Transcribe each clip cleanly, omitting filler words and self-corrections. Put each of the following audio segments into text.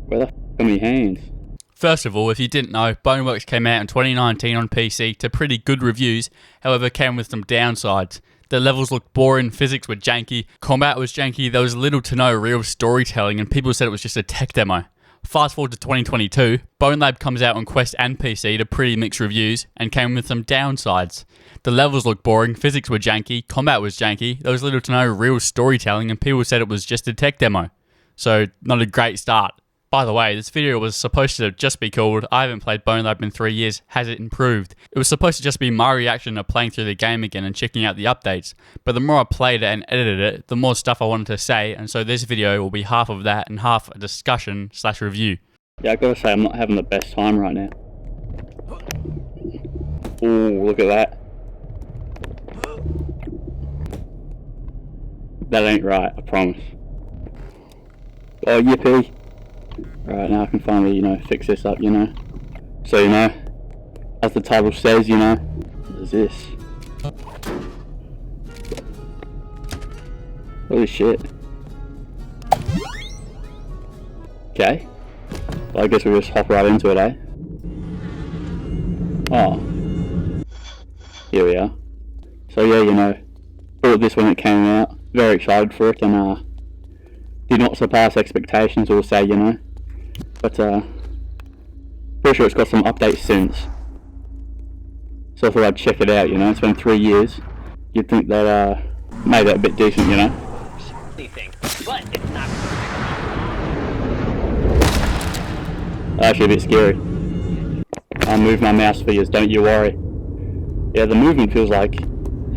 Where the f are my hands? First of all, if you didn't know, Boneworks came out in 2019 on PC to pretty good reviews, however came with some downsides. The levels looked boring, physics were janky, combat was janky, there was little to no real storytelling, and people said it was just a tech demo. Fast forward to 2022, Bonelab comes out on Quest and PC to pretty mixed reviews, and came with some downsides. The levels looked boring, physics were janky, combat was janky, there was little to no real storytelling, and people said it was just a tech demo. So, not a great start. By the way, this video was supposed to just be called I haven't played Bonelab in 3 years, has it improved? It was supposed to just be my reaction to playing through the game again and checking out the updates, but the more I played it and edited it, the more stuff I wanted to say, and so this video will be half of that and half a discussion/review. Yeah, I gotta say I'm not having the best time right now. Ooh, look at that. That ain't right, I promise. Oh, yippee. Alright, now I can finally, fix this up, So, as the title says, what is this? Holy shit. Okay. Well, I guess we'll just hop right into it, eh? Oh. Here we are. So yeah, bought this when it came out. Very excited for it, and did not surpass expectations, we'll say, But pretty sure it's got some updates since. So I thought I'd check it out, it's been 3 years. You'd think that made it a bit decent, But it's not Actually a bit scary. I'll move my mouse for you, don't you worry. Yeah, the movement feels like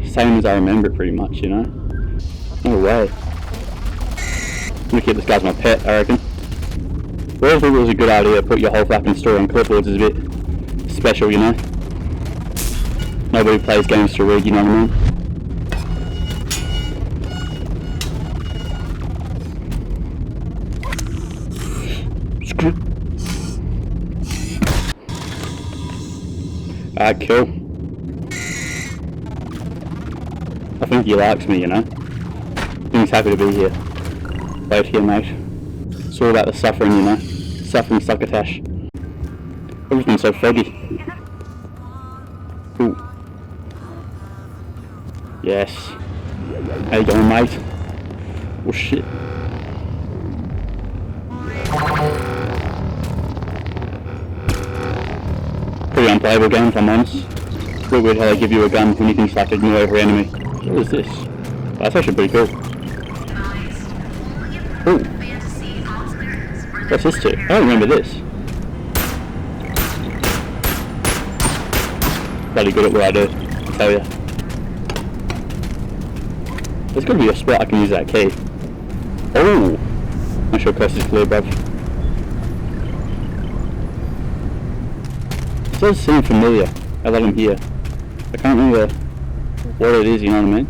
same as I remember it pretty much, No way. I'm gonna keep this guy as my pet, I reckon. Well, I think it was a good idea to put your whole fucking story on clipboards is a bit special, Nobody plays games to read, you know what I mean? Alright, cool. I think he likes me, I think he's happy to be here. Wait here, mate. It's all about the suffering, Suffering succotash. Everything's so foggy. Ooh. Yes. How you going, mate? Oh shit. Pretty unplayable game, if I'm honest. It's a bit weird how they give you a gun when you can just ignore every enemy. What is this? That's actually pretty cool. Ooh. What's this to? I don't remember this. Bloody good at what I do, I tell ya. There's gotta be a spot I can use that key. Oh! Make sure coast is clear, bruv. It does seem familiar, now that I'm here. I can't remember what it is, you know what I mean?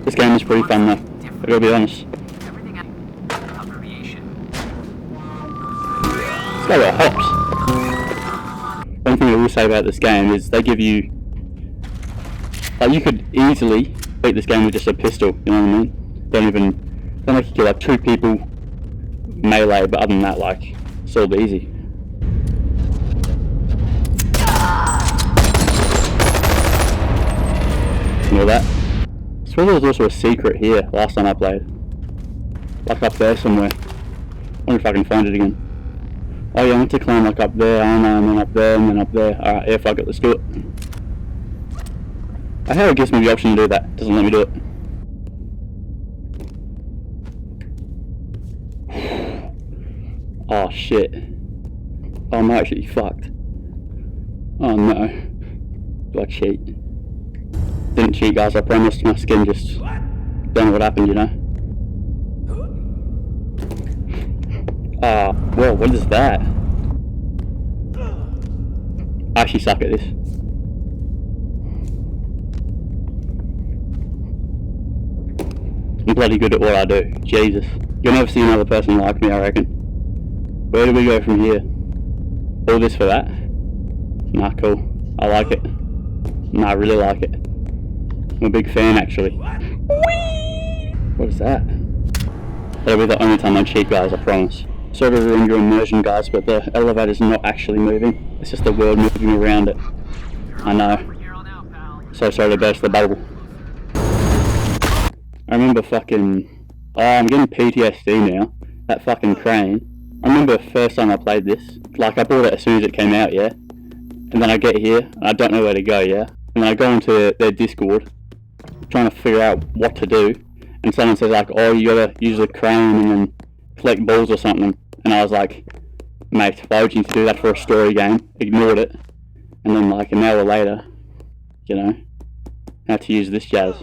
This game is pretty fun though, I gotta be honest. It's got a lot of hops. One thing I will say about this game is they give you... Like, you could easily beat this game with just a pistol, you know what I mean? Don't make you kill like 2 people melee, but other than that, it's all easy. You know that? I swear there was also a secret here last time I played. Like up there somewhere. I wonder if I can find it again. Oh yeah, I want to climb up there, and then up there, and then up there. Alright, yeah, fuck it, let's do it. I hate it gives me the option to do that. It doesn't let me do it. Oh shit. Oh, I'm actually fucked. Oh no. Do I cheat? Didn't cheat, guys, I promised. My skin just... Don't know what happened, Ah, whoa, what is that? I actually suck at this. I'm bloody good at what I do. Jesus. You'll never see another person like me, I reckon. Where do we go from here? All this for that? Nah, cool. I like it. Nah, I really like it. I'm a big fan, actually. Whee! What is that? That'll be the only time I cheat, guys, I promise. Sorry to ruin your immersion, guys, but the elevator's not actually moving. It's just the world moving around it. I know. So sorry to burst the bubble. I remember fucking... Oh, I'm getting PTSD now. That fucking crane. I remember the first time I played this. Like, I bought it as soon as it came out, yeah? And then I get here, and I don't know where to go, yeah? And then I go into their Discord, trying to figure out what to do. And someone says, like, oh, you gotta use the crane and then collect balls or something. And I was like, mate, why would you need to do that for a story game? Ignored it. And then, like, an hour later, you know, how to use this jazz.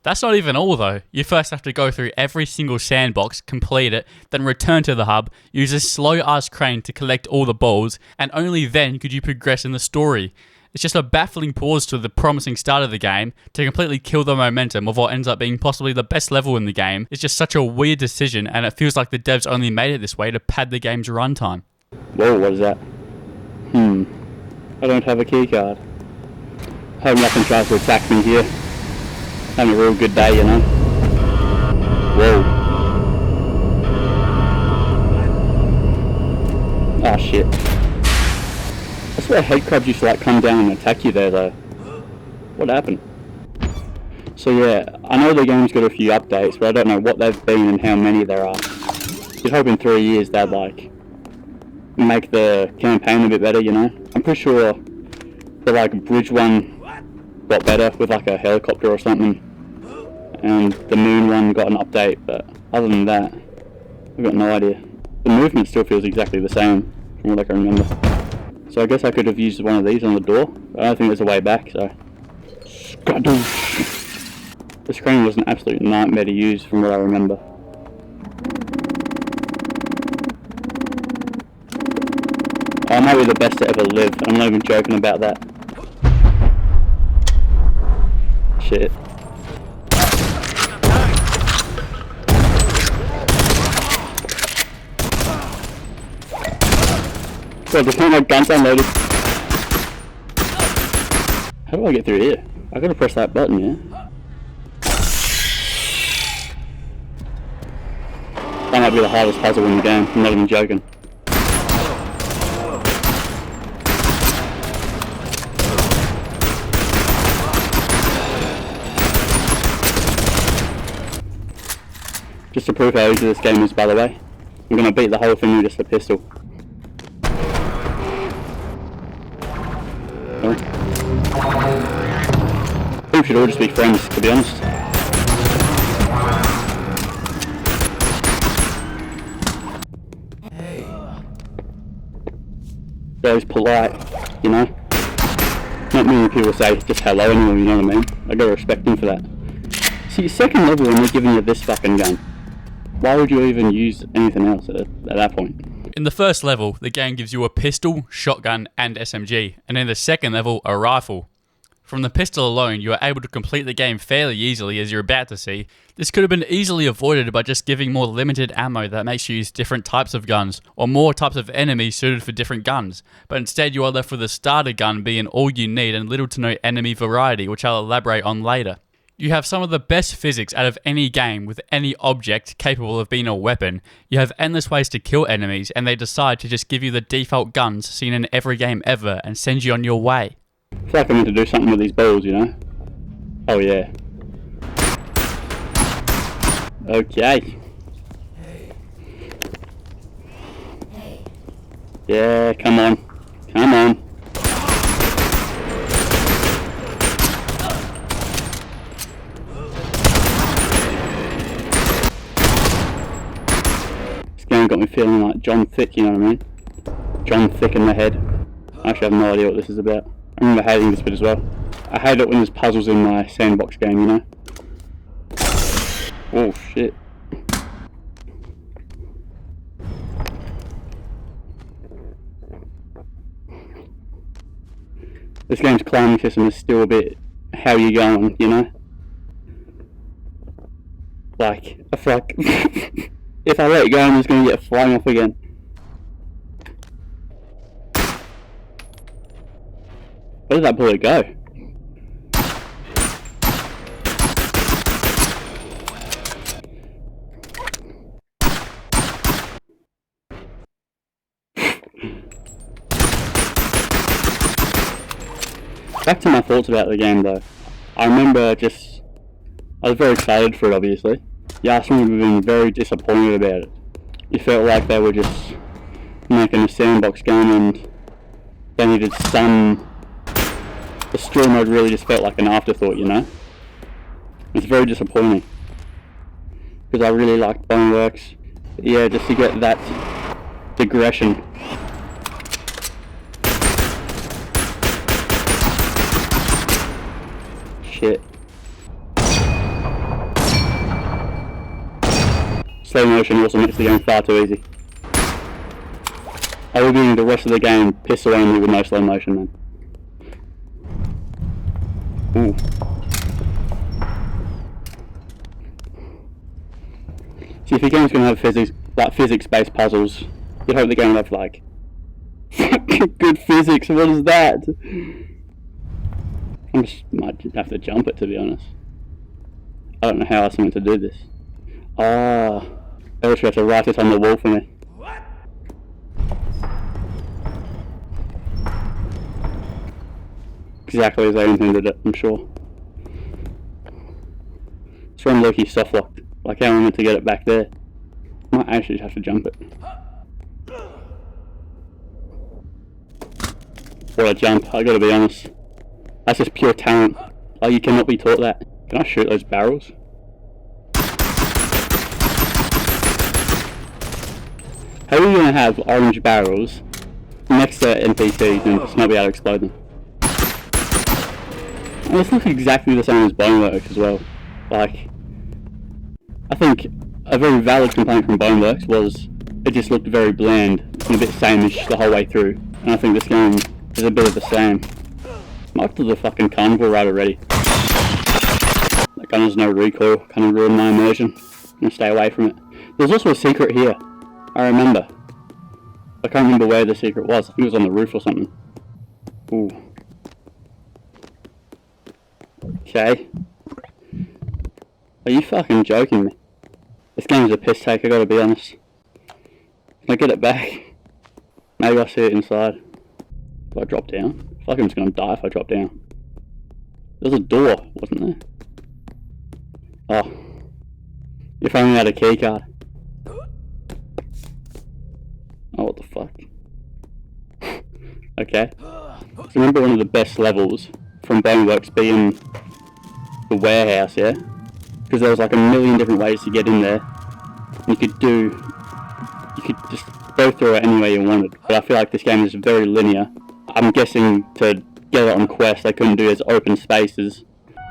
That's not even all though. You first have to go through every single sandbox, complete it, then return to the hub, use a slow ass crane to collect all the balls, and only then could you progress in the story. It's just a baffling pause to the promising start of the game to completely kill the momentum of what ends up being possibly the best level in the game. It's just such a weird decision, and it feels like the devs only made it this way to pad the game's runtime. Whoa, what is that? I don't have a keycard. Hope nothing tries to attack me here. Having a real good day, you know. Whoa. Oh shit. I swear headcrabs used to like come down and attack you there though. What happened? So yeah, I know the game's got a few updates, but I don't know what they've been and how many there are. You'd hope in 3 years they'd like make the campaign a bit better, you know. I'm pretty sure the like bridge one got better with like a helicopter or something, and the moon one got an update, but other than that I've got no idea. The movement still feels exactly the same from what I can remember, so I guess I could have used one of these on the door, but I don't think there's a way back, so the screen was an absolute nightmare to use from what I remember. I might be the best to ever live, I'm not even joking about that. Shit. God, there's no more guns unloaded. How do I get through here? I gotta press that button, yeah? That might be the hardest puzzle in the game, I'm not even joking. Just to prove how easy this game is, by the way, I'm gonna beat the whole thing with just a pistol. Oh. I think we should all just be friends, to be honest. Very polite, you know? Not many people say just hello anymore, you know what I mean? I gotta respect them for that. See, second level when they're giving you this fucking gun. Why would you even use anything else at that point? In the first level, the game gives you a pistol, shotgun, and SMG, and in the second level, a rifle. From the pistol alone, you are able to complete the game fairly easily, as you're about to see. This could have been easily avoided by just giving more limited ammo that makes you use different types of guns, or more types of enemies suited for different guns, but instead you are left with a starter gun being all you need and little to no enemy variety, which I'll elaborate on later. You have some of the best physics out of any game with any object capable of being a weapon. You have endless ways to kill enemies, and they decide to just give you the default guns seen in every game ever and send you on your way. I feel like I meant to do something with these balls, you know? Oh yeah. Okay. Yeah, come on. Come on. Got me feeling like John Thick, you know what I mean? John Thick in the head. I actually have no idea what this is about. I remember hating this bit as well. I hate it when there's puzzles in my sandbox game, you know? Oh shit. This game's climbing system is still a bit how you going, you know? Like, I feel like if I let it go, I'm just going to get flying off again. Where did that bullet go? Back to my thoughts about the game though. I remember I was very excited for it obviously. You asked me, we've been very disappointed about it. You felt like they were just making a sandbox game and they needed the story mode really just felt like an afterthought, you know? It's very disappointing. Because I really liked Boneworks. But yeah, just to get that digression. Shit. Slow motion also makes the game far too easy. I will be the rest of the game piss away me with no slow motion, man. Ooh. See, if your game's gonna have physics-based puzzles, you'd hope the game would have like good physics. What is that? Might have to jump it, to be honest. I don't know how else I'm meant to do this. Ah, I wish you had to write it on the wall for me. Exactly as I intended it, I'm sure. It's from Loki soft locked. Like how I'm meant to get it back there. I might actually have to jump it. What a jump, I gotta be honest. That's just pure talent. Like you cannot be taught that. Can I shoot those barrels? How are you gonna have orange barrels next to NPCs and just not be able to explode them? And this looks exactly the same as Boneworks as well. Like, I think a very valid complaint from Boneworks was it just looked very bland and a bit sameish the whole way through. And I think this game is a bit of the same. Might do the fucking carnival ride already. That gun has no recoil, kind of ruined my immersion. I'm gonna stay away from it. There's also a secret here. I remember. I can't remember where the secret was. I think it was on the roof or something. Ooh. Okay. Are you fucking joking me? This game's a piss take, I gotta be honest. Can I get it back? Maybe I'll see it inside. Do I drop down? I feel like I'm just gonna die if I drop down. There's a door, wasn't there? Oh. If only I had a key card. Oh, what the fuck? Okay. So remember one of the best levels from Boneworks being the warehouse, yeah? Because there was like a million different ways to get in there. You could just go through it any way you wanted. But I feel like this game is very linear. I'm guessing to get it on Quest they couldn't do as open spaces.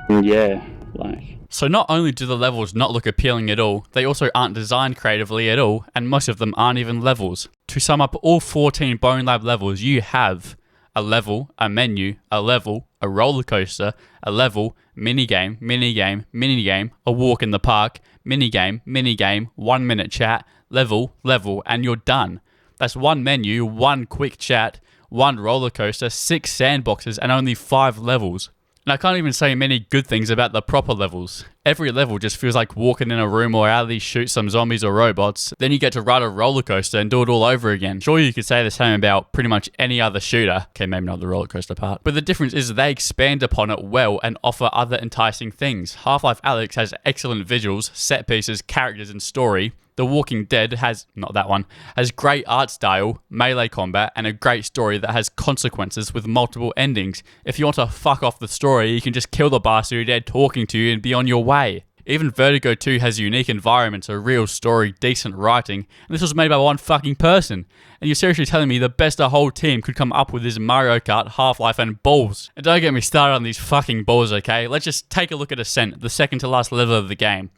And yeah, like... So not only do the levels not look appealing at all, they also aren't designed creatively at all, and most of them aren't even levels. To sum up all 14 Bonelab levels, you have a level, a menu, a level, a roller coaster, a level, minigame, minigame, minigame, a walk in the park, minigame, minigame, 1 minute chat, level, level, and you're done. That's one menu, one quick chat, one roller coaster, 6 sandboxes, and only 5 levels. And I can't even say many good things about the proper levels. Every level just feels like walking in a room or alley, shoot some zombies or robots, then you get to ride a roller coaster and do it all over again. Sure, you could say the same about pretty much any other shooter. Okay, maybe not the roller coaster part. But the difference is they expand upon it well and offer other enticing things. Half-Life Alyx has excellent visuals, set pieces, characters and story. The Walking Dead has great art style, melee combat, and a great story that has consequences with multiple endings. If you want to fuck off the story, you can just kill the bastard who's dead talking to you and be on your way. Even Vertigo 2 has unique environments, a real story, decent writing, and this was made by one fucking person. And you're seriously telling me the best a whole team could come up with is Mario Kart, Half-Life, and balls. And don't get me started on these fucking balls, okay? Let's just take a look at Ascent, the second to last level of the game.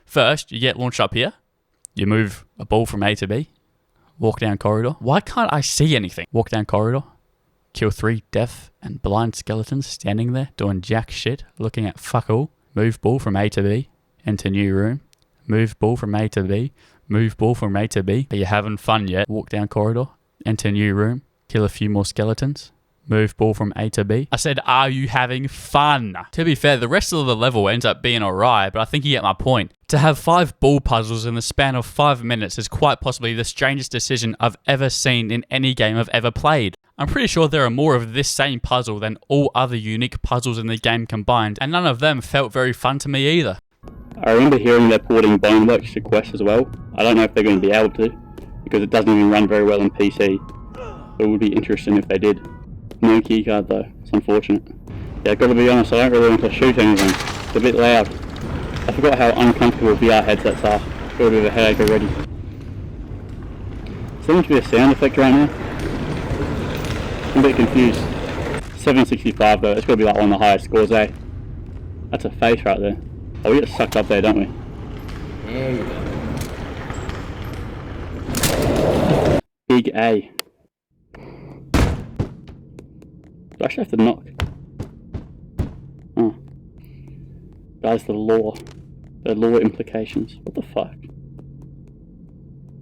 First, you get launched up here. You move a ball from A to B. Walk down corridor. Why can't I see anything? Walk down corridor. Kill 3 deaf and blind skeletons standing there doing jack shit, looking at fuck all. Move ball from A to B. Enter new room. Move ball from A to B. Move ball from A to B. Are you having fun yet? Walk down corridor. Enter new room. Kill a few more skeletons. Move ball from A to B. I said, are you having fun? To be fair, the rest of the level ends up being alright, but I think you get my point. To have 5 ball puzzles in the span of 5 minutes is quite possibly the strangest decision I've ever seen in any game I've ever played. I'm pretty sure there are more of this same puzzle than all other unique puzzles in the game combined, and none of them felt very fun to me either. I remember hearing they're porting Boneworks to Quest as well. I don't know if they're going to be able to, because it doesn't even run very well on PC. It would be interesting if they did. No keycard though, it's unfortunate. Yeah, I've got to be honest, I don't really want to shoot anything. It's a bit loud. I forgot how uncomfortable VR headsets are. Got a bit of a headache already. Seems to be a sound effect right now. I'm a bit confused. 765 though, it's got to be like one of the highest scores, eh? That's a face right there. Oh, we get sucked up there, don't we? There you go. Big A. Do I actually have to knock? Oh. That's the law. The law implications. What the fuck?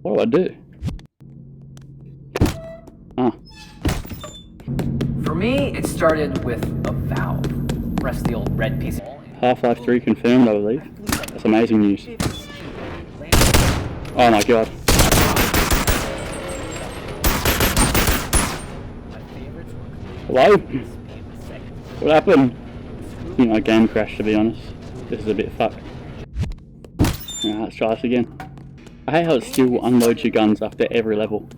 What do I do? Ah. For me, it started with a valve. Press the old red piece. Half-Life 3 confirmed, I believe. That's amazing news. Oh my god. Hello? What happened? I think my game crashed, to be honest. This is a bit fucked. Alright, let's try this again. I hate how it still unloads your guns after every level.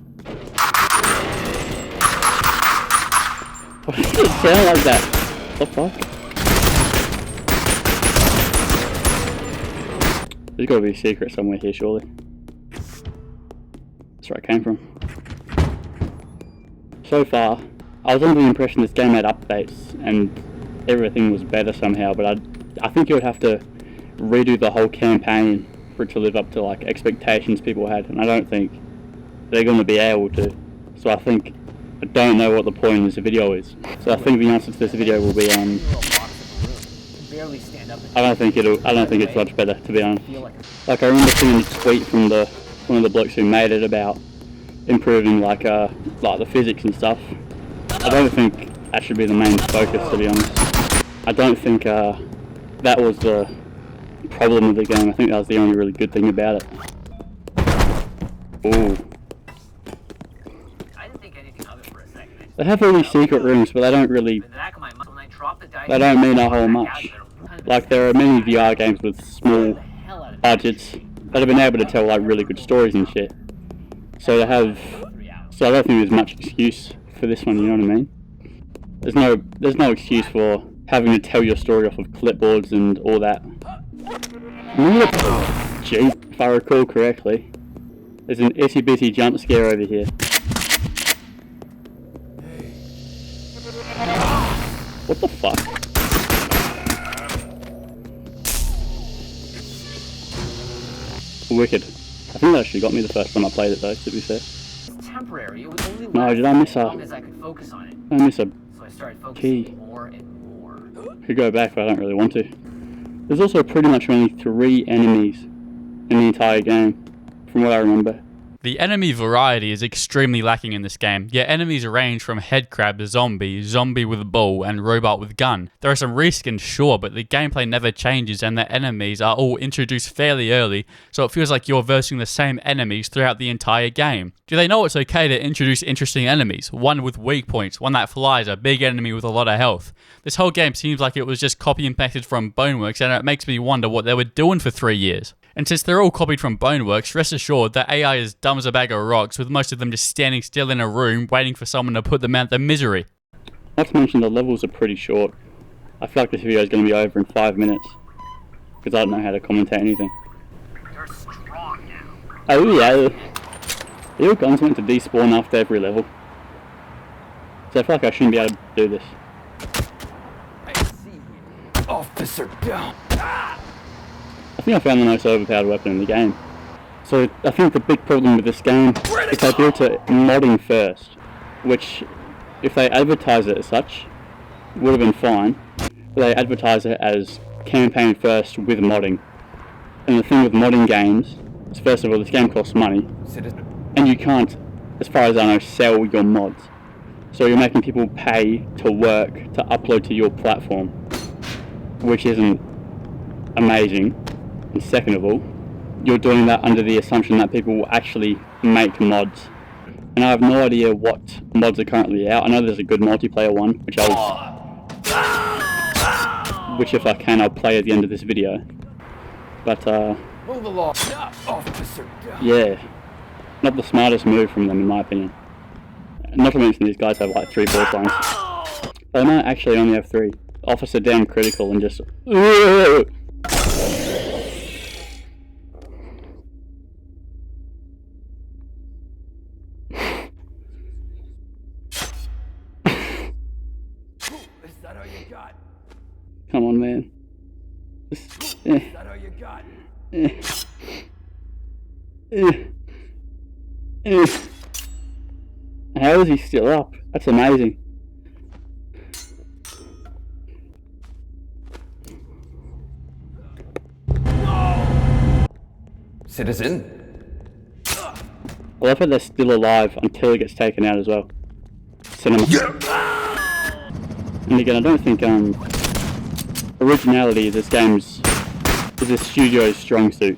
Why does it sound like that? What the fuck? There's got to be a secret somewhere here, surely. That's where I came from. So far, I was under the impression this game had updates and everything was better somehow, but I think you would have to redo the whole campaign for it to live up to like expectations people had, and I don't think they're going to be able to. So I don't know what the point of this video is. So I think the answer to this video will be I don't think it's much better, to be honest. Like I remember seeing a tweet from one of the blokes who made it about improving like the physics and stuff. I don't think that should be the main focus, to be honest. I don't think that was the problem with the game. I think that was the only really good thing about it. Ooh. I didn't think anything of it for a second. They have all these secret rooms, but they don't really. They don't mean a whole much. Like there are many VR games with small budgets that have been able to tell like really good stories and shit. So I don't think there's much excuse for this one. You know what I mean? There's no excuse for having to tell your story off of clipboards and all that. Gee, if I recall correctly, there's an itty bitty jump scare over here. What the fuck? Wicked. I think that actually got me the first time I played it though, to be fair. Temporary. It would only No, did I miss a... as I could focus on it. I miss a So I started focusing key? more and more. Could go back, but I don't really want to. There's also pretty much only 3 enemies in the entire game, from what I remember. The enemy variety is extremely lacking in this game, yet enemies range from headcrab, zombie, zombie with bow, and robot with gun. There are some reskins, sure, but the gameplay never changes and the enemies are all introduced fairly early, so it feels like you're versing the same enemies throughout the entire game. Do they know it's okay to introduce interesting enemies? One with weak points, one that flies, a big enemy with a lot of health. This whole game seems like it was just copy and pasted from Boneworks, and it makes me wonder what they were doing for 3 years. And since they're all copied from Boneworks, rest assured that AI is dumb as a bag of rocks, with most of them just standing still in a room waiting for someone to put them out their misery. Not to mention the levels are pretty short. I feel like this video is going to be over in 5 minutes, because I don't know how to commentate anything. You're strong now. Oh yeah, your guns meant to despawn after every level. So I feel like I shouldn't be able to do this. I see you. Officer down. I think I found the most overpowered weapon in the game. So I think the big problem with this game is they built it modding first, which if they advertise it as such would have been fine, but they advertise it as campaign first with modding. And the thing with modding games is, first of all, this game costs money, and you can't, as far as I know, sell your mods. So you're making people pay to work to upload to your platform, which isn't amazing. And second of all, you're doing that under the assumption that people will actually make mods. and I have no idea what mods are currently out. I know there's a good multiplayer one, which if I can, I'll play at the end of this video. But Move along, officer. yeah, not the smartest move from them in my opinion. Not to mention these guys have like 3 voice lines. They might actually only have 3. Officer down critical and just... Is that all you got? Come on, man. Just, Is that all you got? How is he still up? That's amazing. Citizen? I love how they're still alive until it gets taken out as well. Cinema. And again, I don't think originality is this studio's strong suit.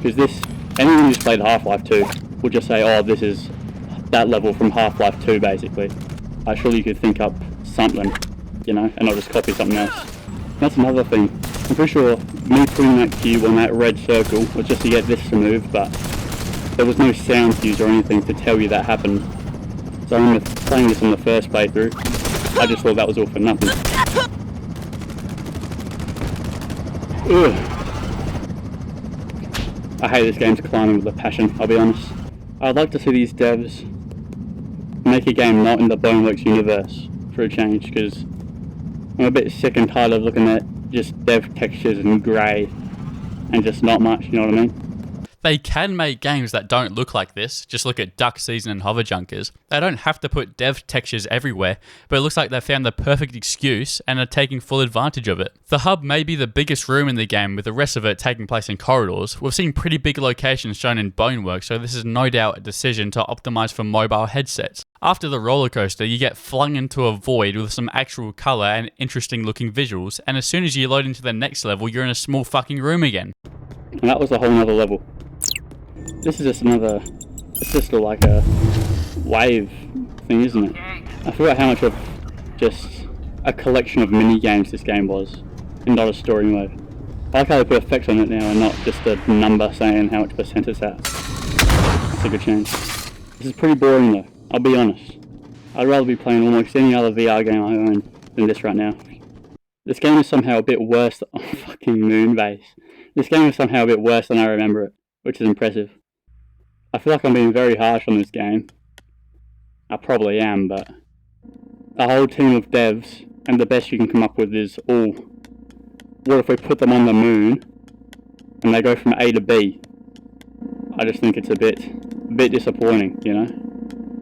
Because anyone who's played Half-Life 2 will just say, oh, this is that level from Half-Life 2 basically. Surely you could think up something, you know, and not just copy something else. That's another thing. I'm pretty sure me putting that cube on that red circle was just to get this to move, but there was no sound cues or anything to tell you that happened. So I remember playing this on the first playthrough, I just thought that was all for nothing. Ugh. I hate this game's climbing with a passion, I'll be honest. I'd like to see these devs make a game not in the Boneworks universe for a change, because I'm a bit sick and tired of looking at just dev textures and grey and just not much, you know what I mean? They can make games that don't look like this. Just look at Duck Season and Hover Junkers. They don't have to put dev textures everywhere, but it looks like they found the perfect excuse and are taking full advantage of it. The hub may be the biggest room in the game, with the rest of it taking place in corridors. We've seen pretty big locations shown in Boneworks, so this is no doubt a decision to optimize for mobile headsets. After the roller coaster, you get flung into a void with some actual colour and interesting looking visuals, and as soon as you load into the next level, you're in a small fucking room again. And that was a whole nother level. This is just it's just like a wave thing, isn't it? I forgot how much of just a collection of mini games this game was, and not a story mode. I like how they put effects on it now and not just a number saying how much percent it's at. That's a good change. This is pretty boring though, I'll be honest. I'd rather be playing almost any other VR game I own than this right now. This game is somehow a bit worse on fucking Moonbase. This game is somehow a bit worse than I remember it, which is impressive. I feel like I'm being very harsh on this game. I probably am, but a whole team of devs, and the best you can come up with is, oh, what if we put them on the moon and they go from A to B? I just think it's a bit disappointing, you know?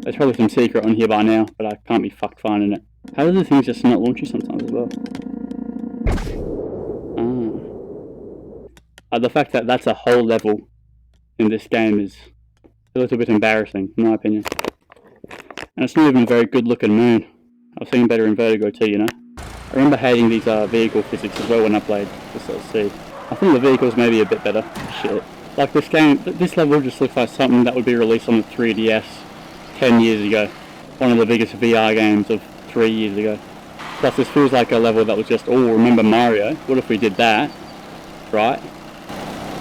There's probably some secret on here by now, but I can't be fucked finding it. How do the things just not launch you sometimes as well? The fact that that's a whole level in this game is a little bit embarrassing, in my opinion. And it's not even a very good looking moon. I've seen better in Vertigo too, you know? I remember hating these vehicle physics as well when I played this LC. I think the vehicles may be a bit better. Shit. Like this game, this level just looks like something that would be released on the 3DS 10 years ago. One of the biggest VR games of 3 years ago. Plus this feels like a level that was just, oh, remember Mario? What if we did that? Right?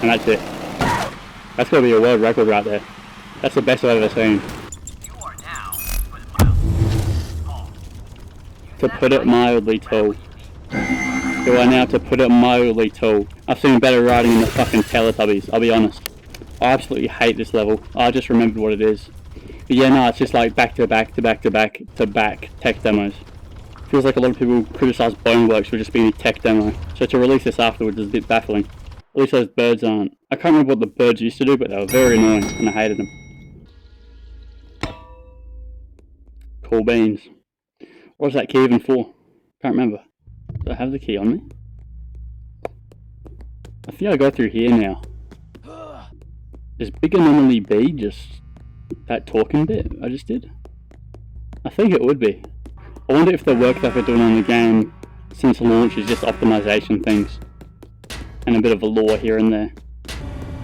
And that's it. That's gotta be a world record right there. That's the best I've ever seen. To put it mildly tall. You are now, to put it mildly tall. I've seen better writing in the fucking Teletubbies, I'll be honest. I absolutely hate this level. I just remembered what it is. But yeah, no, it's just like back to back to back to back to back tech demos. Feels like a lot of people criticise Boneworks for just being a tech demo. So to release this afterwards is a bit baffling. At least those birds aren't. I can't remember what the birds used to do, but they were very annoying and I hated them. Cool beans. What was that key even for? Can't remember. Do I have the key on me? I think I go through here now. Is Big Anomaly B just that talking bit I just did? I think it would be. I wonder if the work that they're doing on the game since launch is just optimization things. And a bit of a lore here and there.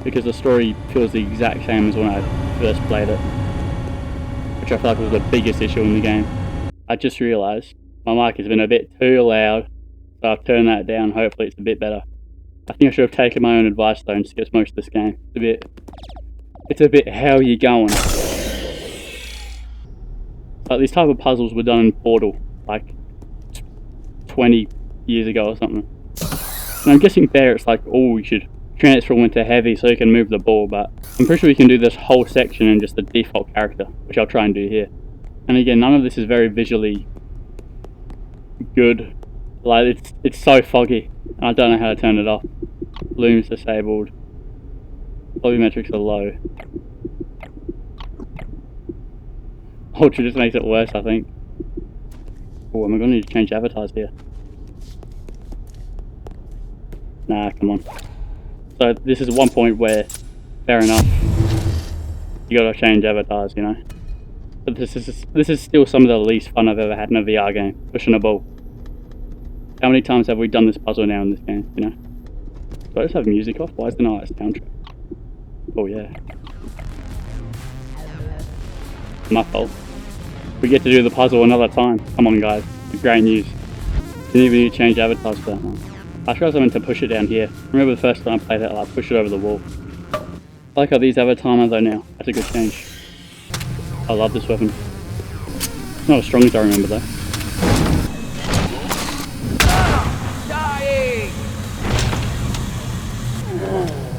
Because the story feels the exact same as when I first played it. which I feel like was the biggest issue in the game. I just realised my mic has been a bit too loud, so I've turned that down. Hopefully it's a bit better. I think I should have taken my own advice though and skipped most of this game. It's a bit how you going. Like these type of puzzles were done in Portal like 20 years ago or something. And I'm guessing there it's like, oh, you should transfer into heavy so you can move the ball, but I'm pretty sure you can do this whole section in just the default character, which I'll try and do here. And again, none of this is very visually good. Like it's so foggy. I don't know how to turn it off. Lume's disabled. Volumetrics are low. Ultra just makes it worse, I think. Oh, am I going to need to change avatars here? Nah, come on. So this is one point where, fair enough, you gotta change avatars, you know. But this is still some of the least fun I've ever had in a VR game, pushing a ball. How many times have we done this puzzle now in this game, you know? Do I just have music off? Why is there not a soundtrack? Oh yeah. My fault. We get to do the puzzle another time. Come on guys, it's great news. Didn't even need to change avatars for that one. I suppose I meant to push it down here. Remember the first time I played that, I like, pushed it over the wall. I like how these have a timer though now. That's a good change. I love this weapon. It's not as strong as I remember though.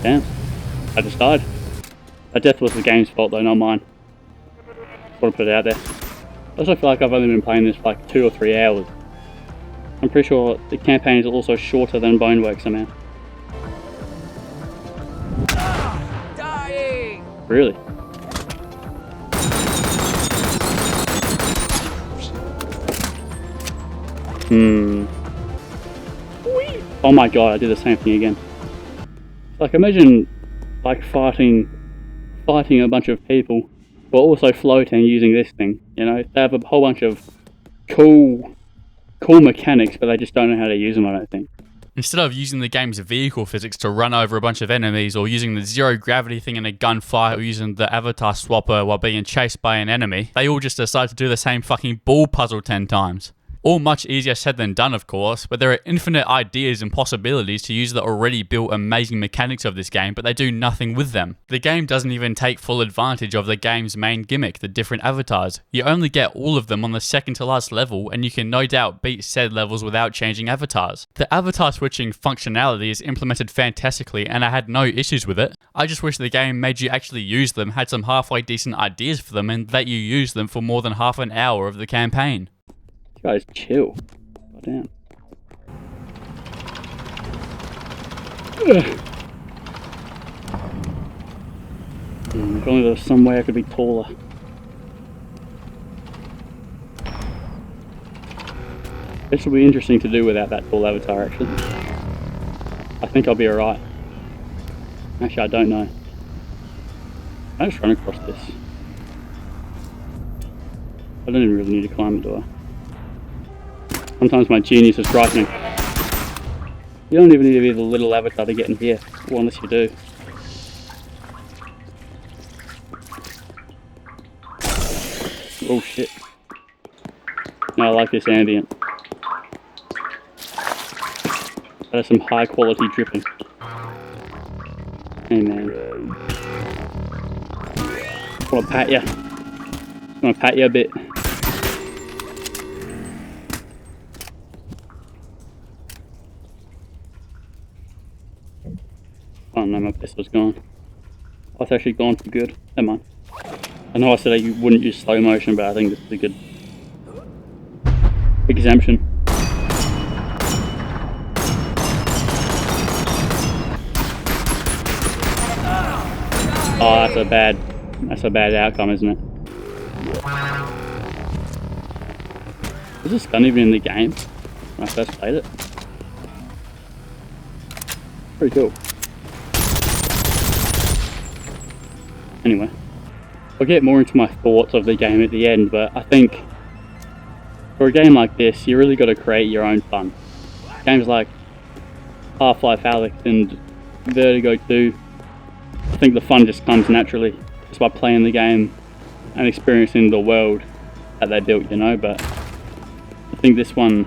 Damn. I just died. That death was the game's fault though, not mine. Just want to put it out there. I also feel like I've only been playing this for like 2 or 3 hours. I'm pretty sure the campaign is also shorter than Boneworks somehow. Dying! Really? Oh my god, I did the same thing again. Like imagine like fighting a bunch of people, but also floating using this thing, you know? They have a whole bunch of cool mechanics, but they just don't know how to use them, I don't think. Instead of using the game's vehicle physics to run over a bunch of enemies, or using the zero gravity thing in a gunfight, or using the avatar swapper while being chased by an enemy, they all just decide to do the same fucking ball puzzle 10 times. All much easier said than done, of course, but there are infinite ideas and possibilities to use the already built amazing mechanics of this game, but they do nothing with them. The game doesn't even take full advantage of the game's main gimmick, the different avatars. You only get all of them on the second to last level, and you can no doubt beat said levels without changing avatars. The avatar switching functionality is implemented fantastically, and I had no issues with it. I just wish the game made you actually use them, had some halfway decent ideas for them, and that you used them for more than half an hour of the campaign. Guys, chill. God damn. If only there was some way I could be taller. This will be interesting to do without that tall avatar, actually. I think I'll be alright. Actually, I don't know. I just run across this. I don't even really need to climb it, do I? Sometimes my genius is frightening. You don't even need to be the little avatar to get in here. Well, unless you do. Oh shit. No, I like this ambient. That is some high quality dripping. Hey man. I wanna pat ya. I wanna pat you a bit. Oh no, my pistol's gone. Oh, it's actually gone for good. Never mind. I know I said you wouldn't use slow motion, but I think this is a good exemption. Oh, that's a bad outcome, isn't it? Was this gun even in the game when I first played it? Pretty cool. Anyway, I'll get more into my thoughts of the game at the end, but I think for a game like this, you really got to create your own fun. Games like Half-Life Alyx and Vertigo 2, I think the fun just comes naturally, just by playing the game and experiencing the world that they built, you know. But I think this one,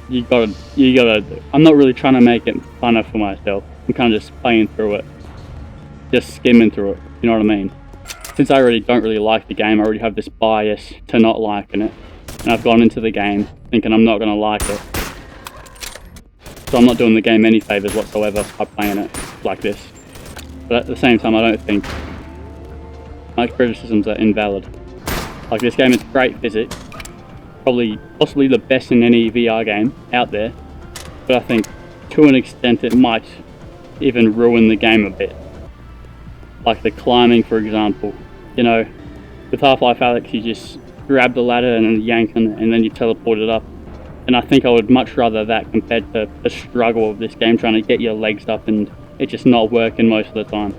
you gotta. I'm not really trying to make it funner for myself. I'm kind of just playing through it, just skimming through it. You know what I mean? Since I already don't really like the game, I already have this bias to not liking it, and I've gone into the game thinking I'm not gonna like it. So I'm not doing the game any favours whatsoever by playing it like this. But at the same time, I don't think my criticisms are invalid. Like, this game is great physics, possibly the best in any VR game out there, but I think to an extent it might even ruin the game a bit. Like the climbing, for example. You know, with Half-Life Alyx, you just grab the ladder and then yank on it and then you teleport it up. And I think I would much rather that compared to the struggle of this game trying to get your legs up and it just not working most of the time.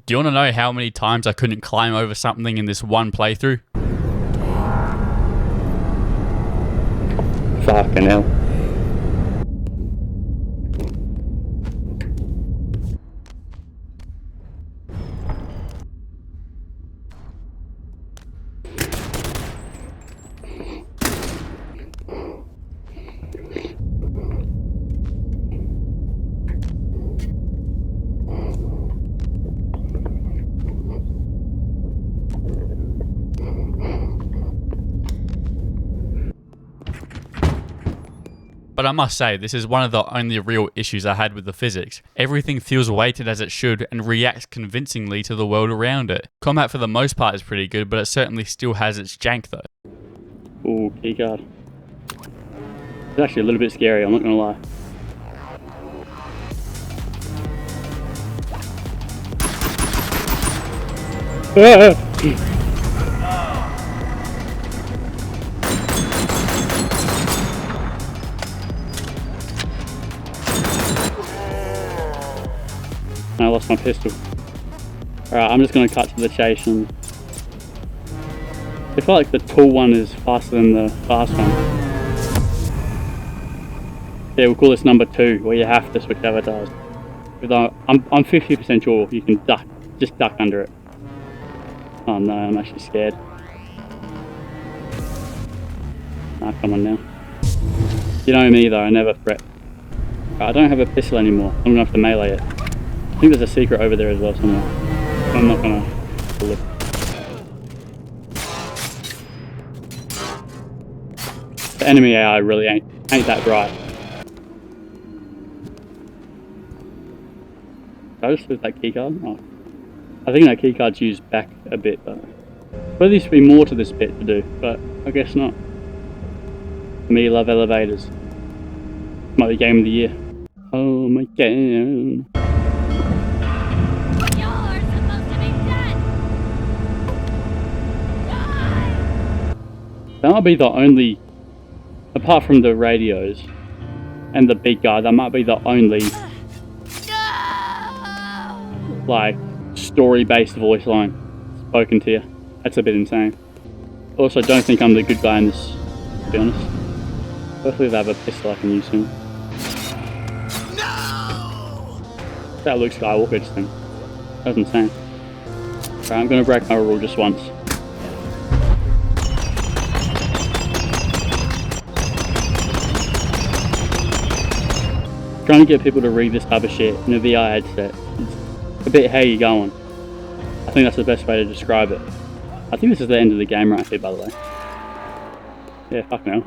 Do you want to know how many times I couldn't climb over something in this one playthrough? Fucking hell. But I must say, this is one of the only real issues I had with the physics. Everything feels weighted as it should and reacts convincingly to the world around it. Combat for the most part is pretty good, but it certainly still has its jank though. Ooh, keycard. It's actually a little bit scary, I'm not gonna lie. I lost my pistol. Alright, I'm just going to cut to the chase, and I feel like the tall one is faster than the fast one. Yeah, we'll call this number 2, where you have to switch avatars. Because I'm 50% sure you can just duck under it. Oh no, I'm actually scared. Ah, come on now. You know me though, I never fret. Right, I don't have a pistol anymore, I'm going to have to melee it. I think there's a secret over there as well somewhere. I'm not gonna look. The enemy AI really ain't that bright. Did I just lose that keycard? Oh. I think that keycard's used back a bit, but there used to be more to this bit to do, but I guess not. Me love elevators. Might be game of the year. Oh my god. That might be the only, apart from the radios and the big guy, that might be the only like story-based voice line spoken to you. That's a bit insane. Also, don't think I'm the good guy in this, to be honest. Hopefully they have a pistol I can use soon. That Luke Skywalker just thing. That was insane. Alright, I'm gonna break my rule just once. Trying to get people to read this type of shit in a VR headset. It's a bit how you going. I think that's the best way to describe it. I think this is the end of the game right here, by the way. Yeah, fuck no.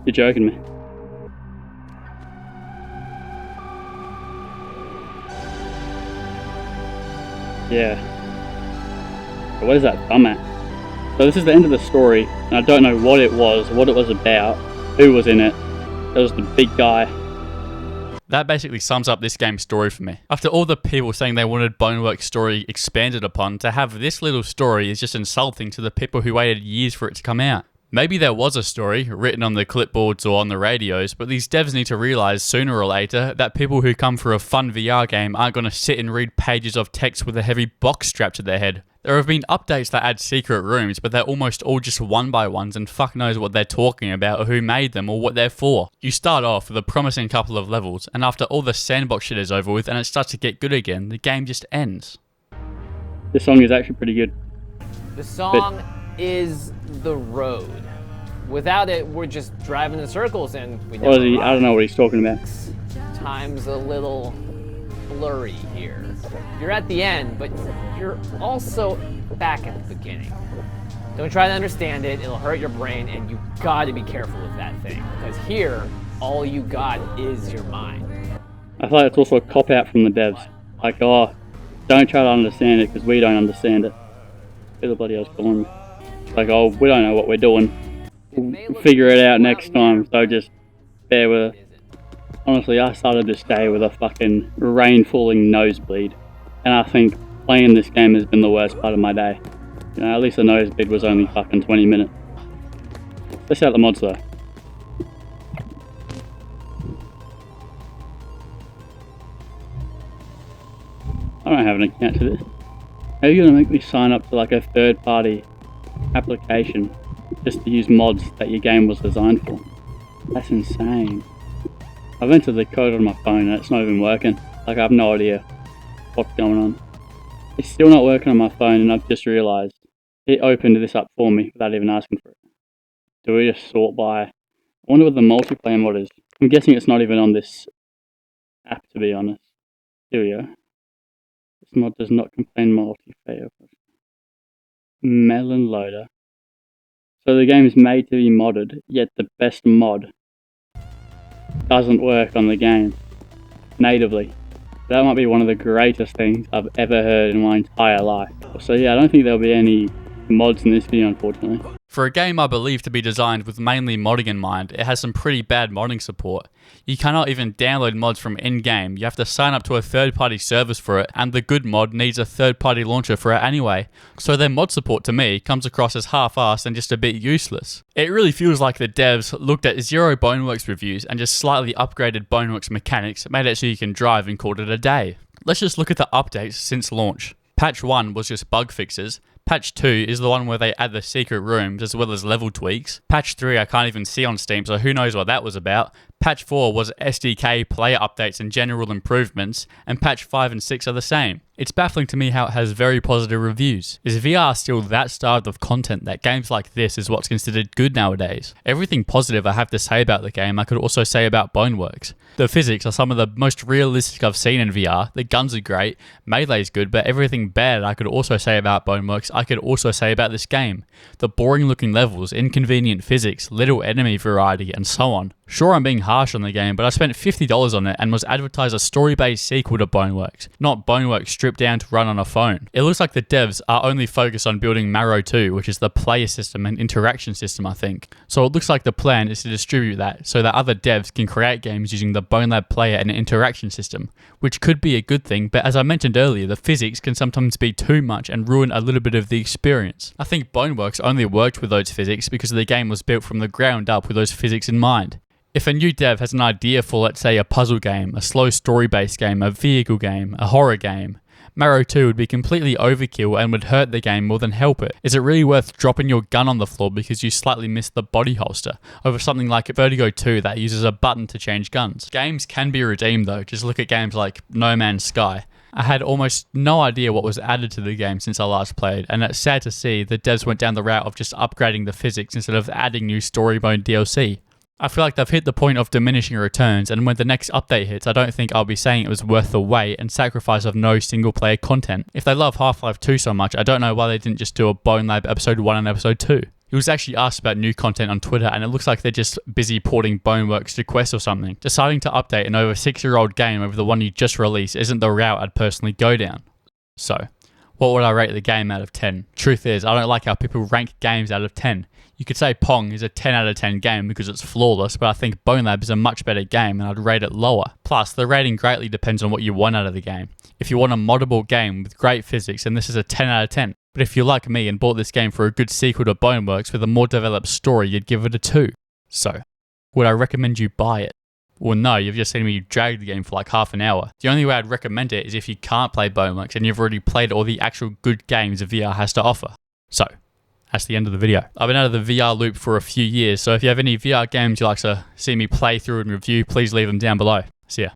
You're joking me. Yeah. But what is that thumb at? So this is the end of the story, and I don't know what it was about, who was in it. It was the big guy. That basically sums up this game's story for me. After all the people saying they wanted Boneworks' story expanded upon, to have this little story is just insulting to the people who waited years for it to come out. Maybe there was a story written on the clipboards or on the radios, but these devs need to realise sooner or later that people who come for a fun VR game aren't going to sit and read pages of text with a heavy box strapped to their head. There have been updates that add secret rooms, but they're almost all just one-by-ones and fuck knows what they're talking about or who made them or what they're for. You start off with a promising couple of levels, and after all the sandbox shit is over with and it starts to get good again, the game just ends. This song is actually pretty good. The song is the road. Without it, we're just driving in circles and we never I don't know what he's talking about. Time's a little blurry here. You're at the end, but you're also back at the beginning. Don't try to understand it, it'll hurt your brain, and you gotta be careful with that thing. Because here, all you got is your mind. I feel like it's also a cop-out from the devs. Like, oh, don't try to understand it because we don't understand it. Everybody else calling me. Like, oh, we don't know what we're doing. We'll figure it out next time, so just bear with it. Honestly, I started this day with a fucking rain-falling nosebleed. And I think playing this game has been the worst part of my day. You know, at least the nosebleed was only fucking 20 minutes. Let's out the mods though. I don't have an account to this. How are you gonna make me sign up to like a third-party application just to use mods that your game was designed for? That's insane. I've entered the code on my phone and it's not even working. Like, I have no idea what's going on. It's still not working on my phone and I've just realised it opened this up for me without even asking for it. Do we just sort by? I wonder what the multiplayer mod is. I'm guessing it's not even on this app, to be honest. Here we go. This mod does not contain multiplayer. Melon loader. So the game is made to be modded, yet the best mod doesn't work on the game natively. That might be one of the greatest things I've ever heard in my entire life. So yeah, I don't think there'll be any mods in this video, unfortunately. For a game I believe to be designed with mainly modding in mind, it has some pretty bad modding support. You cannot even download mods from in-game, you have to sign up to a third-party service for it, and the good mod needs a third-party launcher for it anyway. So their mod support to me comes across as half-assed and just a bit useless. It really feels like the devs looked at zero Boneworks reviews and just slightly upgraded Boneworks mechanics, made it so you can drive and called it a day. Let's just look at the updates since launch. Patch 1 was just bug fixes. Patch 2 is the one where they add the secret rooms as well as level tweaks. Patch 3 I can't even see on Steam, so who knows what that was about. Patch 4 was SDK player updates and general improvements, and Patch 5 and 6 are the same. It's baffling to me how it has very positive reviews. Is VR still that starved of content that games like this is what's considered good nowadays? Everything positive I have to say about the game I could also say about Boneworks. The physics are some of the most realistic I've seen in VR, the guns are great, melee's good, but everything bad I could also say about Boneworks I could also say about this game. The boring looking levels, inconvenient physics, little enemy variety, and so on. Sure, I'm being harsh on the game, but I spent $50 on it and was advertised a story-based sequel to Boneworks, not Boneworks stripped down to run on a phone. It looks like the devs are only focused on building Marrow 2, which is the player system and interaction system, I think. So it looks like the plan is to distribute that so that other devs can create games using the Bonelab player and interaction system, which could be a good thing, but as I mentioned earlier, the physics can sometimes be too much and ruin a little bit of the experience. I think Boneworks only worked with those physics because the game was built from the ground up with those physics in mind. If a new dev has an idea for, let's say, a puzzle game, a slow story-based game, a vehicle game, a horror game, Marrow 2 would be completely overkill and would hurt the game more than help it. Is it really worth dropping your gun on the floor because you slightly missed the body holster over something like Vertigo 2 that uses a button to change guns? Games can be redeemed though, just look at games like No Man's Sky. I had almost no idea what was added to the game since I last played, and it's sad to see the devs went down the route of just upgrading the physics instead of adding new story mode DLC. I feel like they've hit the point of diminishing returns, and when the next update hits, I don't think I'll be saying it was worth the wait and sacrifice of no single player content. If they love Half-Life 2 so much, I don't know why they didn't just do a Bonelab episode 1 and episode 2. He was actually asked about new content on Twitter, and it looks like they're just busy porting Boneworks to Quest or something. Deciding to update an over 6-year-old game over the one you just released isn't the route I'd personally go down. So, what would I rate the game out of 10? Truth is, I don't like how people rank games out of 10. You could say Pong is a 10 out of 10 game because it's flawless, but I think Bonelab is a much better game and I'd rate it lower. Plus, the rating greatly depends on what you want out of the game. If you want a moddable game with great physics, then this is a 10 out of 10. But if you're like me and bought this game for a good sequel to Boneworks with a more developed story, you'd give it a 2. So, would I recommend you buy it? Well, no, you've just seen me drag the game for like half an hour. The only way I'd recommend it is if you can't play Boneworks and you've already played all the actual good games VR has to offer. So, that's the end of the video. I've been out of the VR loop for a few years, so if you have any VR games you'd like to see me play through and review, please leave them down below. See ya.